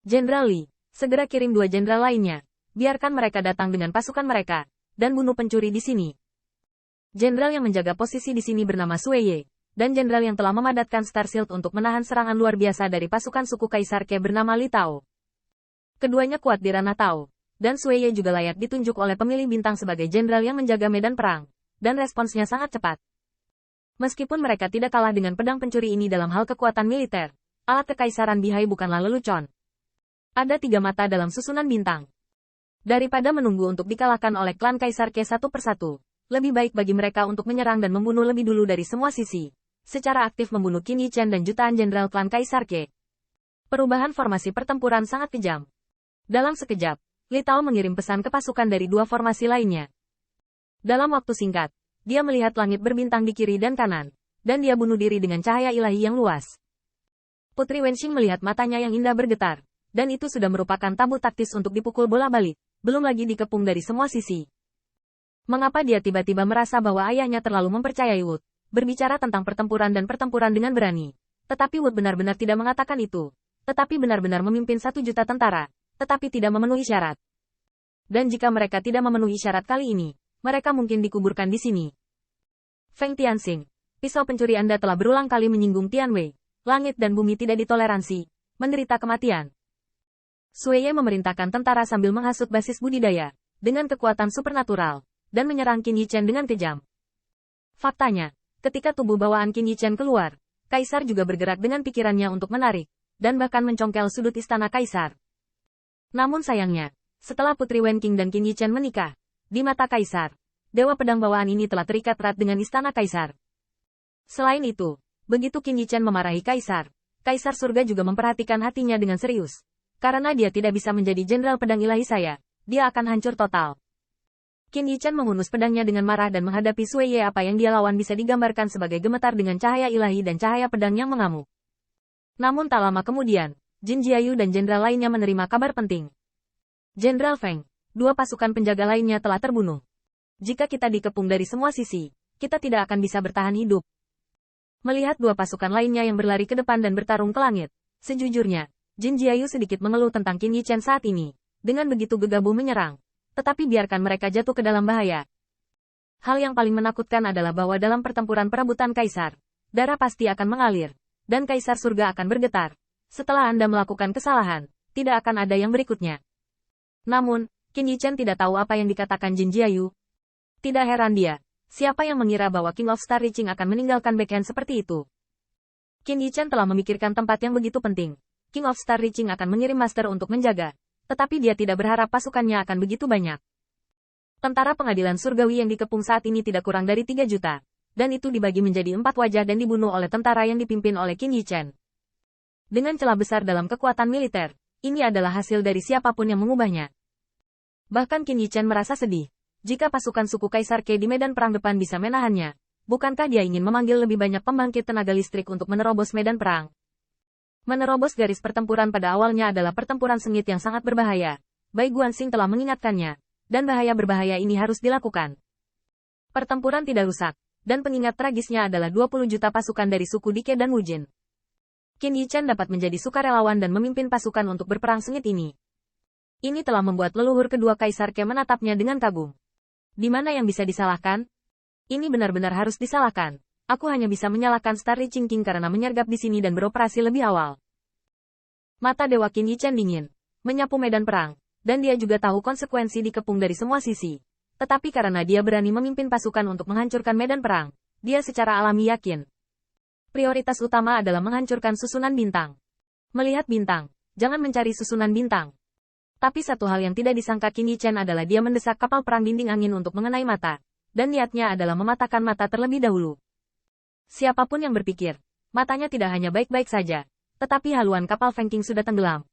Jenderal Li, segera kirim 2 jenderal lainnya. Biarkan mereka datang dengan pasukan mereka, dan bunuh pencuri di sini. Jenderal yang menjaga posisi di sini bernama Sue Ye, dan jenderal yang telah memadatkan Star Shield untuk menahan serangan luar biasa dari pasukan suku Kaisar Ke bernama Li Tao. Keduanya kuat di ranah Tao, dan Sue Ye juga layak ditunjuk oleh pemilih bintang sebagai jenderal yang menjaga medan perang, dan responsnya sangat cepat. Meskipun mereka tidak kalah dengan pedang pencuri ini dalam hal kekuatan militer, alat kekaisaran Bihai bukanlah lelucon. Ada 3 mata dalam susunan bintang. Daripada menunggu untuk dikalahkan oleh klan Kaisar Ke satu persatu, lebih baik bagi mereka untuk menyerang dan membunuh lebih dulu dari semua sisi, secara aktif membunuh Qin Yichen dan jutaan jenderal klan Kaisar Ke. Perubahan formasi pertempuran sangat kejam. Dalam sekejap, Li Tao mengirim pesan ke pasukan dari 2 formasi lainnya. Dalam waktu singkat, dia melihat langit berbintang di kiri dan kanan, dan dia bunuh diri dengan cahaya ilahi yang luas. Putri Wenxing melihat matanya yang indah bergetar, dan itu sudah merupakan tabu taktis untuk dipukul bola balik, belum lagi dikepung dari semua sisi. Mengapa dia tiba-tiba merasa bahwa ayahnya terlalu mempercayai Wood, berbicara tentang pertempuran dan pertempuran dengan berani. Tetapi Wood benar-benar tidak mengatakan itu, tetapi benar-benar memimpin 1 juta tentara, tetapi tidak memenuhi syarat. Dan jika mereka tidak memenuhi syarat kali ini, mereka mungkin dikuburkan di sini. Feng Tianxing, pisau pencuri Anda telah berulang kali menyinggung Tianwei. Langit dan bumi tidak ditoleransi, menderita kematian. Sue Ye memerintahkan tentara sambil menghasut basis budidaya, dengan kekuatan supernatural, dan menyerang Qin Yichen dengan kejam. Faktanya, ketika tubuh bawaan Qin Yichen keluar, Kaisar juga bergerak dengan pikirannya untuk menarik, dan bahkan mencongkel sudut istana Kaisar. Namun sayangnya, setelah Putri Wenqing dan Qin Yichen menikah, di mata Kaisar, Dewa Pedang bawaan ini telah terikat erat dengan istana Kaisar. Selain itu, begitu Qin Yichen memarahi Kaisar, Kaisar Surga juga memperhatikan hatinya dengan serius. Karena dia tidak bisa menjadi jenderal pedang ilahi saya, dia akan hancur total. Qin Yichen menghunus pedangnya dengan marah dan menghadapi Sue Ye. Apa yang dia lawan bisa digambarkan sebagai gemetar dengan cahaya ilahi dan cahaya pedang yang mengamuk. Namun tak lama kemudian, Jin Jiayu dan jenderal lainnya menerima kabar penting. Jenderal Feng, 2 pasukan penjaga lainnya telah terbunuh. Jika kita dikepung dari semua sisi, kita tidak akan bisa bertahan hidup. Melihat 2 pasukan lainnya yang berlari ke depan dan bertarung ke langit, sejujurnya, Jin Jiayu sedikit mengeluh tentang Qin Yichen saat ini, dengan begitu gegabah menyerang. Tetapi biarkan mereka jatuh ke dalam bahaya. Hal yang paling menakutkan adalah bahwa dalam pertempuran perebutan Kaisar, darah pasti akan mengalir, dan Kaisar Surga akan bergetar. Setelah Anda melakukan kesalahan, tidak akan ada yang berikutnya. Namun, Qin Yichen tidak tahu apa yang dikatakan Jin Jiayu. Tidak heran dia, siapa yang mengira bahwa King of Star Reaching akan meninggalkan backhand seperti itu. Qin Yichen telah memikirkan tempat yang begitu penting. King of Star Reaching akan mengirim master untuk menjaga, tetapi dia tidak berharap pasukannya akan begitu banyak. Tentara pengadilan surgawi yang dikepung saat ini tidak kurang dari 3 juta, dan itu dibagi menjadi 4 wajah dan dibunuh oleh tentara yang dipimpin oleh Qin Yichen. Dengan celah besar dalam kekuatan militer, ini adalah hasil dari siapapun yang mengubahnya. Bahkan Qin Yichen merasa sedih. Jika pasukan suku Kaisar Ke di medan perang depan bisa menahannya, bukankah dia ingin memanggil lebih banyak pembangkit tenaga listrik untuk menerobos medan perang? Menerobos garis pertempuran pada awalnya adalah pertempuran sengit yang sangat berbahaya. Bai Guanxing telah mengingatkannya, dan bahaya berbahaya ini harus dilakukan. Pertempuran tidak rusak, dan pengingat tragisnya adalah 20 juta pasukan dari suku Dike dan Wujin. Qin Yichen dapat menjadi sukarelawan dan memimpin pasukan untuk berperang sengit ini. Ini telah membuat leluhur kedua Kaisar Ke menatapnya dengan kagum. Di mana yang bisa disalahkan? Ini benar-benar harus disalahkan. Aku hanya bisa menyalahkan Star Reaching King karena menyergap di sini dan beroperasi lebih awal. Mata Dewa Qin Yichen dingin, menyapu medan perang, dan dia juga tahu konsekuensi dikepung dari semua sisi. Tetapi karena dia berani memimpin pasukan untuk menghancurkan medan perang, dia secara alami yakin. Prioritas utama adalah menghancurkan susunan bintang. Melihat bintang, jangan mencari susunan bintang. Tapi satu hal yang tidak disangka Qin Yichen adalah dia mendesak kapal perang dinding angin untuk mengenai mata, dan niatnya adalah mematahkan mata terlebih dahulu. Siapapun yang berpikir, matanya tidak hanya baik-baik saja, tetapi haluan kapal Feng Qing sudah tenggelam.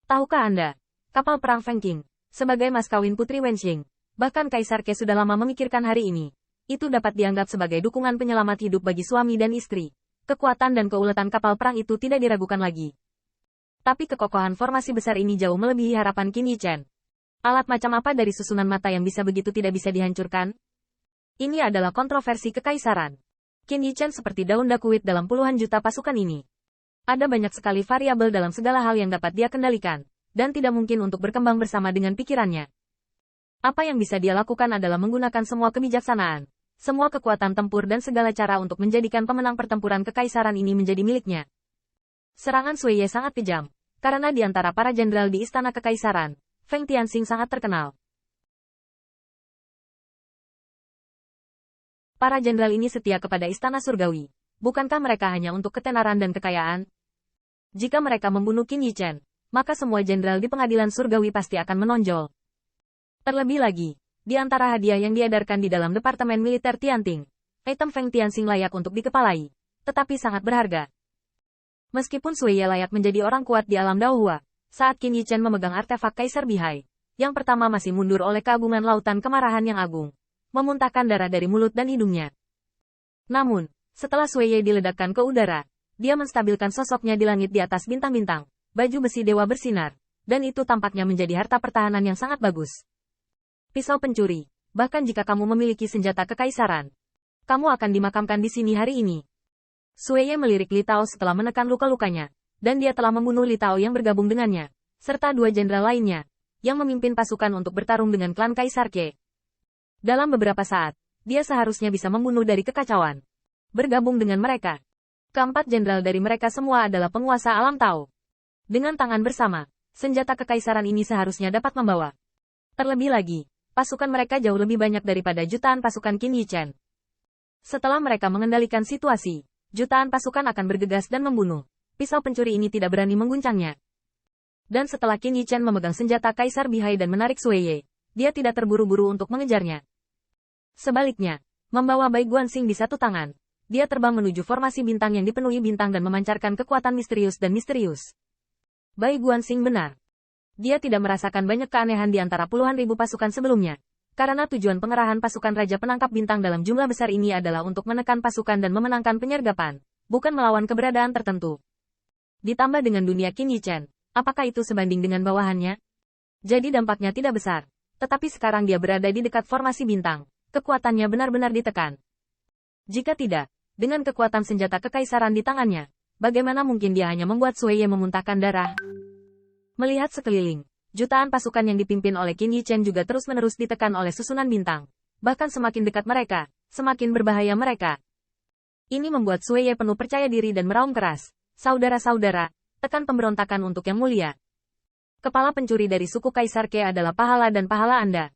Tahukah Anda, kapal perang Feng Qing, sebagai mas kawin Putri Wenxing, bahkan Kaisar Ke sudah lama memikirkan hari ini, itu dapat dianggap sebagai dukungan penyelamat hidup bagi suami dan istri. Kekuatan dan keuletan kapal perang itu tidak diragukan lagi. Tapi kekokohan formasi besar ini jauh melebihi harapan Qin Yichen. Alat macam apa dari susunan mata yang bisa begitu tidak bisa dihancurkan? Ini adalah kontroversi kekaisaran. Qin Yichen seperti daun dakuit dalam puluhan juta pasukan ini. Ada banyak sekali variabel dalam segala hal yang dapat dia kendalikan, dan tidak mungkin untuk berkembang bersama dengan pikirannya. Apa yang bisa dia lakukan adalah menggunakan semua kebijaksanaan, semua kekuatan tempur dan segala cara untuk menjadikan pemenang pertempuran kekaisaran ini menjadi miliknya. Serangan Sui Ye sangat kejam, karena di antara para jenderal di istana kekaisaran, Feng Tianxing sangat terkenal. Para jenderal ini setia kepada istana surgawi. Bukankah mereka hanya untuk ketenaran dan kekayaan? Jika mereka membunuh Qin Yichen, maka semua jenderal di pengadilan surgawi pasti akan menonjol. Terlebih lagi, di antara hadiah yang diedarkan di dalam Departemen Militer Tianting, item Feng Tianxing layak untuk dikepalai, tetapi sangat berharga. Meskipun Sui Ye layak menjadi orang kuat di alam Daohua, saat Qin Yichen memegang artefak Kaisar Bihai, yang pertama masih mundur oleh keagungan lautan kemarahan yang agung, memuntahkan darah dari mulut dan hidungnya. Namun, setelah Sui Ye diledakkan ke udara, dia menstabilkan sosoknya di langit di atas bintang-bintang, baju besi dewa bersinar, dan itu tampaknya menjadi harta pertahanan yang sangat bagus. Pisau pencuri, bahkan jika kamu memiliki senjata kekaisaran, kamu akan dimakamkan di sini hari ini. Sui Ye melirik Li Tao setelah menekan luka-lukanya, dan dia telah membunuh Li Tao yang bergabung dengannya, serta dua jenderal lainnya, yang memimpin pasukan untuk bertarung dengan klan Kaisar Qie. Dalam beberapa saat, dia seharusnya bisa membunuh dari kekacauan. Bergabung dengan mereka. Keempat jenderal dari mereka semua adalah penguasa alam Tao. Dengan tangan bersama, senjata kekaisaran ini seharusnya dapat membawa. Terlebih lagi, pasukan mereka jauh lebih banyak daripada jutaan pasukan Qin Yichen. Setelah mereka mengendalikan situasi, jutaan pasukan akan bergegas dan membunuh. Pisau pencuri ini tidak berani mengguncangnya. Dan setelah Qin Yichen memegang senjata Kaisar Bihai dan menarik Sui Ye, dia tidak terburu-buru untuk mengejarnya. Sebaliknya, membawa Bai Guanxing di satu tangan, dia terbang menuju formasi bintang yang dipenuhi bintang dan memancarkan kekuatan misterius dan misterius. Bai Guanxing benar. Dia tidak merasakan banyak keanehan di antara puluhan ribu pasukan sebelumnya, karena tujuan pengerahan pasukan Raja Penangkap Bintang dalam jumlah besar ini adalah untuk menekan pasukan dan memenangkan penyergapan, bukan melawan keberadaan tertentu. Ditambah dengan dunia Qin Yichen, apakah itu sebanding dengan bawahannya? Jadi dampaknya tidak besar, tetapi sekarang dia berada di dekat formasi bintang, kekuatannya benar-benar ditekan. Jika tidak, dengan kekuatan senjata kekaisaran di tangannya, bagaimana mungkin dia hanya membuat Sui Ye memuntahkan darah? Melihat sekeliling, jutaan pasukan yang dipimpin oleh Qin Yichen juga terus-menerus ditekan oleh susunan bintang. Bahkan semakin dekat mereka, semakin berbahaya mereka. Ini membuat Sui Ye penuh percaya diri dan meraung keras. Saudara-saudara, tekan pemberontakan untuk yang mulia. Kepala pencuri dari suku Kaisar Qie adalah pahala dan pahala Anda.